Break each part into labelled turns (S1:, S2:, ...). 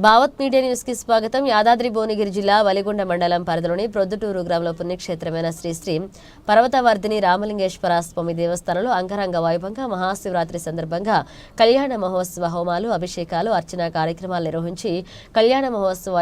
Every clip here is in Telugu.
S1: భావత్ మీడియా న్యూస్ కి స్వాగతం. యాదాద్రి భువనగిరి జిల్లా వలిగొండ మండలం పరిధిలోని ప్రొద్దుటూరు గ్రామంలో పుణ్యక్షేత్రమైన శ్రీ పర్వతవర్ధిని రామలింగేశ్వర స్వామి దేవస్థానంలో అంగరంగ వైభవంగా మహాశివరాత్రి సందర్భంగా కళ్యాణ మహోత్సవ హోమాలు, అభిషేకాలు, అర్చన కార్యక్రమాలు నిర్వహించి కళ్యాణ మహోత్సవ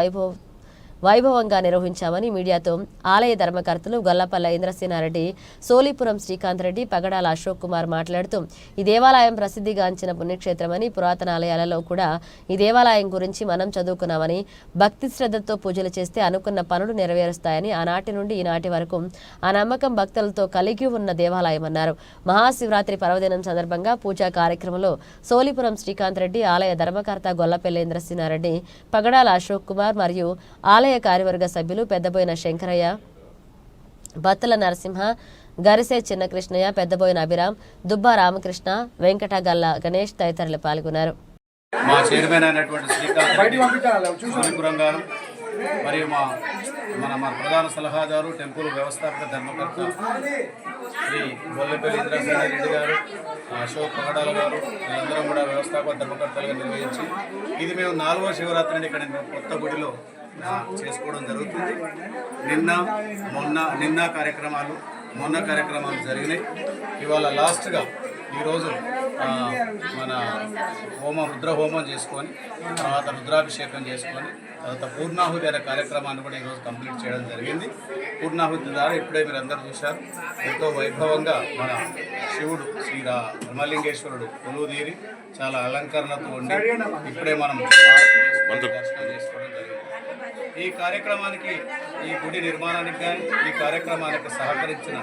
S1: వైభవంగా నిర్వహించామని మీడియాతో ఆలయ ధర్మకర్తలు గొల్లపల్ల ఇంద్రసేనారెడ్డి, సోలీపురం శ్రీకాంత్ రెడ్డి, పగడాల అశోక్ కుమార్ మాట్లాడుతూ ఈ దేవాలయం ప్రసిద్ధిగాంచిన పుణ్యక్షేత్రమని, పురాతన ఆలయాలలో కూడా ఈ దేవాలయం గురించి మనం చదువుకున్నామని, భక్తి శ్రద్ధతో పూజలు చేస్తే అనుకున్న పనులు నెరవేరుస్తాయని, ఆనాటి నుండి ఈనాటి వరకు ఆ నమ్మకం భక్తులతో కలిగి ఉన్న దేవాలయం అన్నారు. మహాశివరాత్రి పర్వదినం సందర్భంగా పూజా కార్యక్రమంలో సోలీపురం శ్రీకాంత్ రెడ్డి, ఆలయ ధర్మకర్త గొల్లపల్లి ఇంద్రసేనారెడ్డి, పగడాల అశోక్ కుమార్ మరియు ఆలయ కార్యవర్గ సభ్యులు పెద్దబోయిన శంకరయ్య, బత్తల నరసింహ, గరిసే చిన్నకృష్ణయ్య, పెద్దబోయిన అభిరామ్, దుబ్బా రామకృష్ణ, వెంకట గల్ల గణేష్ తదితరులు పాల్గొన్నారు.
S2: మా చైర్మన్ అయినటువంటి శ్రీకాంత్ గారు మరియు మన ప్రధాన సలహాదారు, టెంపుల్ వ్యవస్థాపక ధర్మకర్త శ్రీ గొల్లపల్లి ఇంద్రసేనారెడ్డి గారు, అశోక్ పగడాల గారు, వీళ్ళందరం కూడా వ్యవస్థాపక ధర్మకర్తలుగా నిర్వహించి ఇది మేము 4వ శివరాత్రిని ఇక్కడ కొత్త గుడిలో చేసుకోవడం జరుగుతుంది. నిన్న కార్యక్రమాలు జరిగినాయి. ఇవాళ లాస్ట్గా ఈరోజు మన రుద్ర హోమం చేసుకొని, తర్వాత రుద్రాభిషేకం చేసుకొని, తర్వాత పూర్ణాహుతి అనే కార్యక్రమాన్ని కూడా ఈరోజు కంప్లీట్ చేయడం జరిగింది. పూర్ణాహుతి ద్వారా ఇప్పుడే మీరు అందరూ చూశారు, ఎంతో వైభవంగా మన శివుడు శ్రీ రామలింగేశ్వరుడు కొలువుదీరి చాలా అలంకరణతో ఉండి ఇప్పుడే మనం దర్శనం చేసుకోవడం జరిగింది. ఈ కార్యక్రమానికి, ఈ గుడి నిర్మాణానికి కానీ ఈ కార్యక్రమానికి సహకరించిన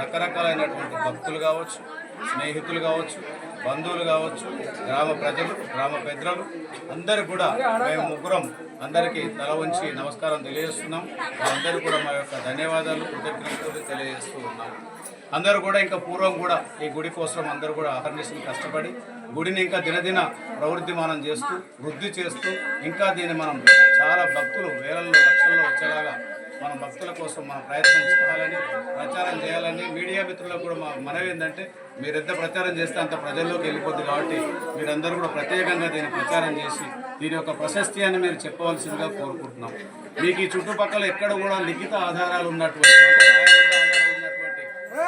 S2: రకరకాలైనటువంటి భక్తులు కావచ్చు, స్నేహితులు కావచ్చు, బంధువులు కావచ్చు, గ్రామ ప్రజలు, గ్రామ పెద్దలు అందరూ కూడా మేము ముగ్గురం అందరికీ తల వంచి నమస్కారం తెలియజేస్తున్నాం. వాళ్ళందరూ కూడా మా యొక్క ధన్యవాదాలు, కృతజ్ఞతలు తెలియజేస్తూ ఉన్నాం. అందరూ కూడా ఇంకా పూర్వం కూడా ఈ గుడి కోసం అందరూ కూడా అహర్నిశలు కష్టపడి గుడిని ఇంకా దినదిన ప్రవృద్ధిమానం చేస్తూ, వృద్ధి చేస్తూ, ఇంకా దీన్ని మనం చాలా భక్తులు వేలల్లో లక్షల్లో వచ్చేలాగా మన భక్తుల కోసం మనం ప్రయత్నం చేయాలని, ప్రచారం చేయాలని మీడియా మిత్రులకు కూడా మా మనవి ఏంటంటే, మీరు ఎంత ప్రచారం చేస్తే అంత ప్రజల్లోకి వెళ్ళిపోద్ది. కాబట్టి మీరందరూ కూడా ప్రత్యేకంగా దీన్ని ప్రచారం చేసి దీని యొక్క ప్రశస్తి అని మీరు చెప్పవలసిందిగా కోరుకుంటున్నాం. మీకు ఈ చుట్టుపక్కల ఎక్కడ కూడా లిఖిత ఆధారాలు ఉన్నటువంటి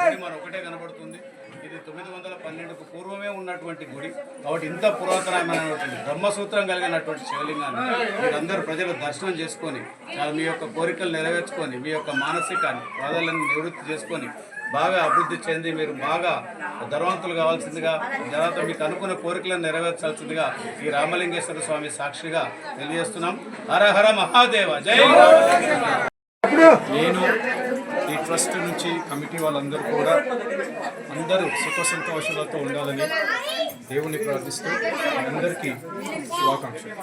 S2: గుడి మన ఒకటే కనబడుతుంది. ఇది 912కు పూర్వమే ఉన్నటువంటి గుడి. కాబట్టి ఇంత పురాతనమైనటువంటి బ్రహ్మసూత్రం కలిగినటువంటి శివలింగాన్ని మీరందరూ ప్రజలు దర్శనం చేసుకొని, చాలా మీ యొక్క కోరికలు నెరవేర్చుకొని, మీ యొక్క మానసిక బాధలను నివృత్తి చేసుకొని బాగా అభివృద్ధి చెంది మీరు బాగా ధనవంతులు కావాల్సిందిగా, తర్వాత మీకు అనుకున్న కోరికలను నెరవేర్చాల్సిందిగా ఈ రామలింగేశ్వర స్వామి సాక్షిగా తెలియజేస్తున్నాం. హర హర మహాదేవ, జై.
S3: నేను ఈ ట్రస్ట్ నుంచి కమిటీ వాళ్ళందరూ కూడా అందరూ సుఖ సంతోషాలతో ఉండాలని దేవుని ప్రార్థిస్తూ అందరికీ శుభాకాంక్షలు.